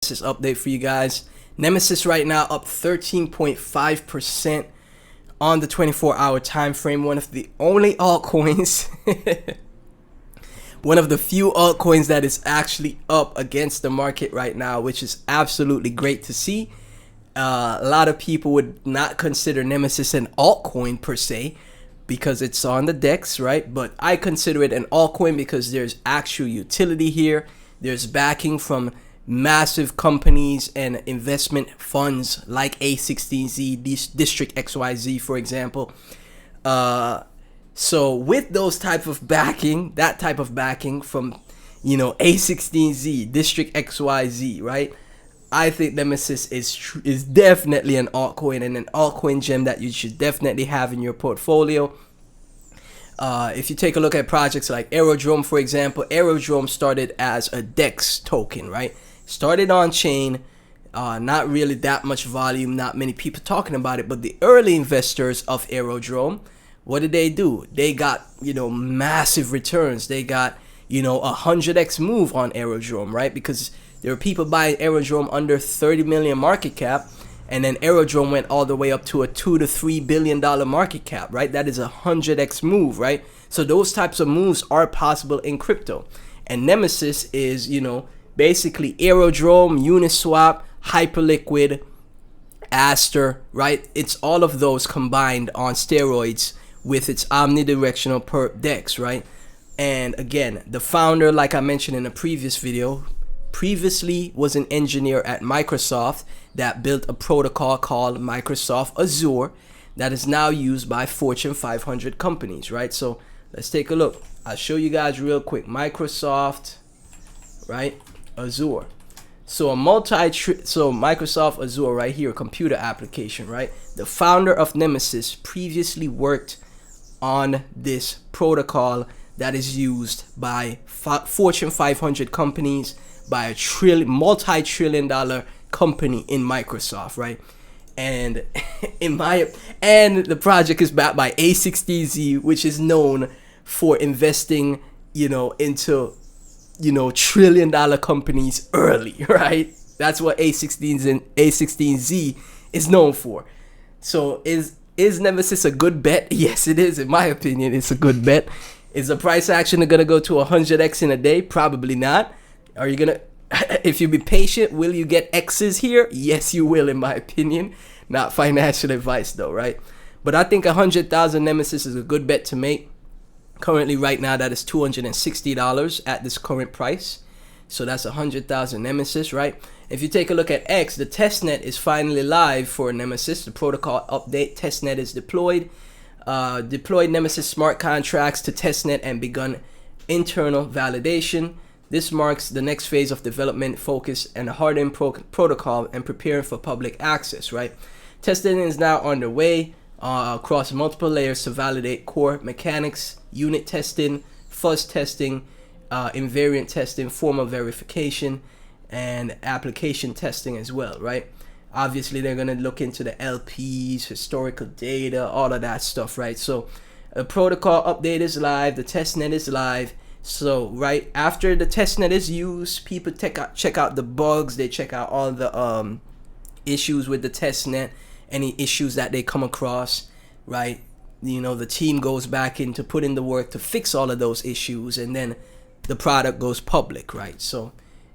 Nemesis update for you guys. Nemesis right now up 13.5% on the 24-hour time frame. One of the only altcoins, one of the few altcoins that is actually up against the market right now, which is absolutely great to see. A lot of people would not consider Nemesis an altcoin per se because it's on the DEX, right? But I consider it an altcoin because there's actual utility here. There's backing from massive companies and investment funds like A16Z, District XYZ, for example. So with those type of backing, that type of backing from, A16Z, District XYZ, right? I think Nemesis is definitely an altcoin and an altcoin gem that you should definitely have in your portfolio. If you take a look at projects like Aerodrome, for example, Aerodrome started as a DEX token, right? Started on chain, not really that much volume, not many people talking about it, but the early investors of Aerodrome, what did they do? They got, massive returns. They got, a 100x move on Aerodrome, right? Because there were people buying Aerodrome under 30 million market cap, and then Aerodrome went all the way up to a $2 to $3 billion market cap, right? That is a 100x move, right? So those types of moves are possible in crypto. And Nemesis is, basically Aerodrome, Uniswap, Hyperliquid, Aster, right? It's all of those combined on steroids with its omnidirectional perp DEX, right? And again, the founder, like I mentioned in a previous video, previously was an engineer at Microsoft that built a protocol called Microsoft Azure that is now used by Fortune 500 companies, right? So let's take a look. I'll show you guys real quick. Microsoft, right? Azure. So Microsoft Azure right here, computer application, right? The founder of Nemesis previously worked on this protocol that is used by Fortune 500 companies, by a multi-trillion dollar company in Microsoft, right? And and the project is backed by A16Z, which is known for investing, into trillion-dollar companies early, right? That's what A16Z is known for. So is Nemesis a good bet? Yes, it is. In my opinion, it's a good bet. Is the price action gonna go to 100x in a day? Probably not. Are you gonna, if you be patient, will you get X's here? Yes, you will, in my opinion. Not financial advice though, right? But I think 100,000 Nemesis is a good bet to make. Currently, right now, that is $260 at this current price. So that's 100,000 Nemesis, right? If you take a look at X, the testnet is finally live for Nemesis. The protocol update, testnet is deployed. Deployed Nemesis smart contracts to testnet and begun internal validation. This marks the next phase of development, focus, and hardening protocol and preparing for public access, right? Testing is now underway across multiple layers to validate core mechanics, unit testing, fuzz testing, invariant testing, formal verification, and application testing as well, right? Obviously, they're going to look into the LPs, historical data, all of that stuff, right? So the protocol update is live, the testnet is live. So right after the testnet is used, people check out the bugs, they check out all the issues with the testnet, any issues that they come across, right? The team goes back into putting the work to fix all of those issues, and then the product goes public, right? So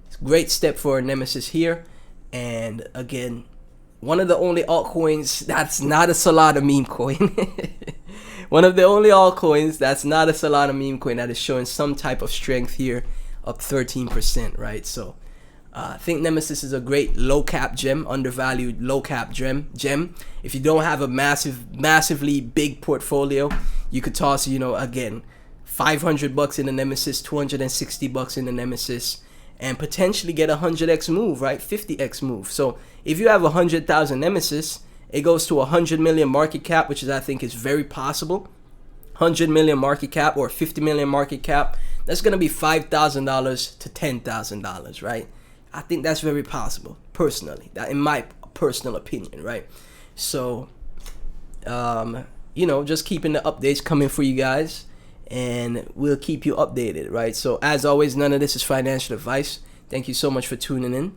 it's a great step for Nemesis here. And again, one of the only altcoins that's not a Solana meme coin. One of the only altcoins that's not a Solana meme coin that is showing some type of strength here, up 13%, right? So I think Nemesis is a great low cap gem, undervalued low cap gem. If you don't have a massively big portfolio, you could toss, again, $500 in the Nemesis, $260 in the Nemesis, and potentially get a 100x move, right? 50x move. So if you have 100,000 Nemesis, it goes to 100 million market cap, which I think is very possible. 100 million market cap or 50 million market cap, that's going to be $5,000 to $10,000, right? I think that's very possible, personally, that in my personal opinion, right? So, just keeping the updates coming for you guys. and we'll keep you updated, right? So as always, none of this is financial advice. Thank you so much for tuning in.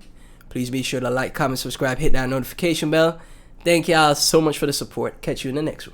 Please be sure to like, comment, subscribe, hit that notification bell. Thank y'all so much for the support. Catch you in the next one.